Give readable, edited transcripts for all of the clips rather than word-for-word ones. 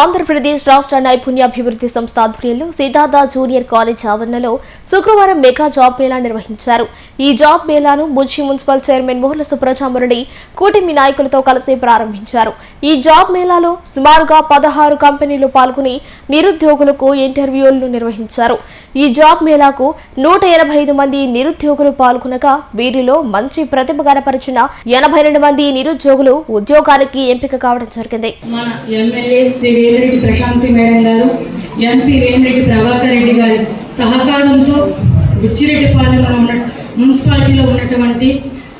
ఆంధ్రప్రదేశ్ రాష్ట్ర నైపుణ్యాభివృద్ధి సంస్థ ఆధ్వర్యంలో సిద్ధార్థ జూనియర్ కాలేజ్ ఆవరణలో శుక్రవారం మెగా జాబ్ మేళా నిర్వహించారు. ఈ జాబ్ మేళాను బుచ్చి మున్సిపల్ చైర్మన్ మోహల సుప్రజామురళి కూటమి నాయకులతో కలిసి ప్రారంభించారు. ఈ జాబ్ మేళాలో సుమారుగా 16 కంపెనీలు పాల్గొని నిరుద్యోగులకు ఇంటర్వ్యూలను నిర్వహించారు. ఈ జాబ్ మేళాకు 185 మంది నిరుద్యోగులు పాల్గొనగా వీరిలో మంచి ప్రతిభ కనపరిచిన 82 మంది నిరుద్యోగులు ఉద్యోగానికి ఎంపిక కావడం జరిగింది. మన ఎమ్మెల్యే శ్రీ వేమిరెడ్డి ప్రశాంతి మేడం గారు, ఎంపీ వేమిరెడ్డి ప్రభాకర్ రెడ్డి గారి సహకారంతో బుచ్చిరెడ్డిపాలెంలో ఉన్న మున్సిపాలిటీలో ఉన్నటువంటి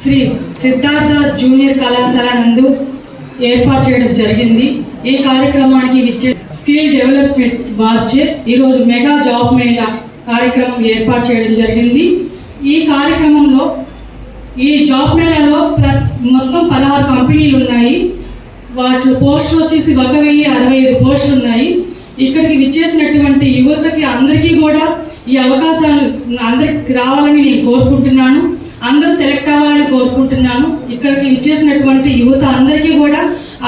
శ్రీ సిద్ధార్థ జూనియర్ కళాశాల నందు ఏర్పాటు చేయడం జరిగింది. ఈ కార్యక్రమానికి స్కిల్ డెవలప్మెంట్ వారిచే ఈరోజు మెగా జాబ్ మేళా కార్యక్రమం ఏర్పాటు చేయడం జరిగింది. ఈ కార్యక్రమంలో ఈ జాబ్ మేళాలో మొత్తం 16 కంపెనీలు ఉన్నాయి. వాటి పోస్టులు వచ్చేసి 1065 పోస్టులు ఉన్నాయి. ఇక్కడికి విచ్చేసినటువంటి యువతకి అందరికీ కూడా ఈ అవకాశాలు అందరికి రావాలని నేను కోరుకుంటున్నాను. అందరూ సెలెక్ట్ అవ్వాలని కోరుకుంటున్నాను. ఇక్కడికి విచ్చేసినటువంటి యువత అందరికీ కూడా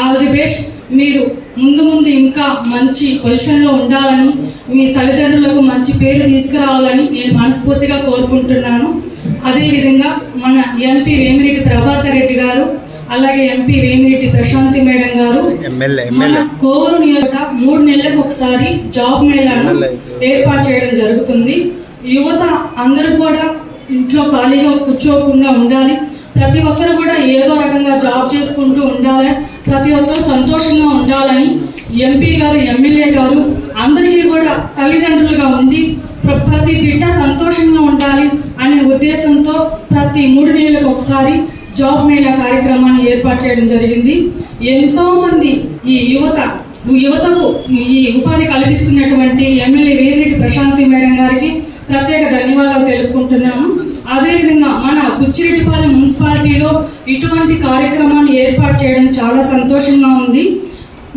ఆల్ ది బెస్ట్. మీరు ముందు ఇంకా మంచి పొజిషన్లో ఉండాలని, మీ తల్లిదండ్రులకు మంచి పేరు తీసుకురావాలని నేను మనస్ఫూర్తిగా కోరుకుంటున్నాను. అదేవిధంగా మన ఎంపీ వేమిరెడ్డి ప్రభాకర్ రెడ్డి గారు, అలాగే ఎంపీ వేమిరెడ్డి ప్రశాంతి మేడం గారు మన కోవూరు నియోజక 3 నెలలకు ఒకసారి జాబ్ మేళాను ఏర్పాటు చేయడం జరుగుతుంది. యువత అందరూ కూడా ఇంట్లో ఖాళీగా కూర్చోకుండా ఉండాలి. ప్రతి ఒక్కరు కూడా ఏదో రకంగా జాబ్ చేసుకుంటూ ఉండాలి. ప్రతి ఒక్కరు సంతోషంగా ఉండాలని ఎంపీ గారు, ఎమ్మెల్యే గారు అందరికీ కూడా తల్లిదండ్రులుగా ఉండి ప్రతి బిడ్డ సంతోషంగా ఉండాలి అనే ఉద్దేశంతో ప్రతి 3 నెలలకు ఒకసారి జాబ్ మేళా కార్యక్రమాన్ని ఏర్పాటు చేయడం జరిగింది. ఎంతో మంది ఈ యువతకు ఈ ఉపాధి కల్పిస్తున్నటువంటి ఎమ్మెల్యే వేమిరెడ్డి ప్రశాంతి మేడం గారికి ప్రత్యేక ధన్యవాదాలు తెలుపుకుంటున్నాము. అదేవిధంగా మన బుచ్చిరెడ్డిపాలెం మున్సిపాలిటీలో ఇటువంటి కార్యక్రమాన్ని ఏర్పాటు చేయడం చాలా సంతోషంగా ఉంది.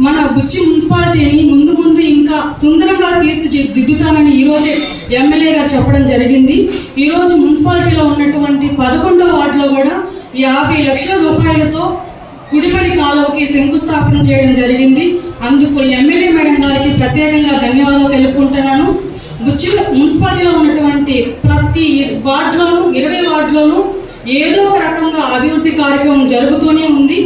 మన బుచ్చి మున్సిపాలిటీని ముందు ఇంకా సుందరంగా తీర్చిదిద్దుతానని ఈరోజే ఎమ్మెల్యే గారు చెప్పడం జరిగింది. ఈరోజు మున్సిపాలిటీలో ఉన్నటువంటి 11వ వార్డులో కూడా 50 లక్షల రూపాయలతో కుడిపడి కాలువకి శంకుస్థాపన చేయడం జరిగింది. అందుకు ఎమ్మెల్యే మేడం గారికి ప్రత్యేకంగా ధన్యవాదాలు తెలుపుకుంటున్నాను. బుచ్చి మున్సిపాలిటీలో ఉన్నటువంటి ప్రతి వార్డులోనూ 20 వార్డులోనూ ఏదో ఒక రకంగా అభివృద్ధి కార్యక్రమం జరుగుతూనే ఉంది.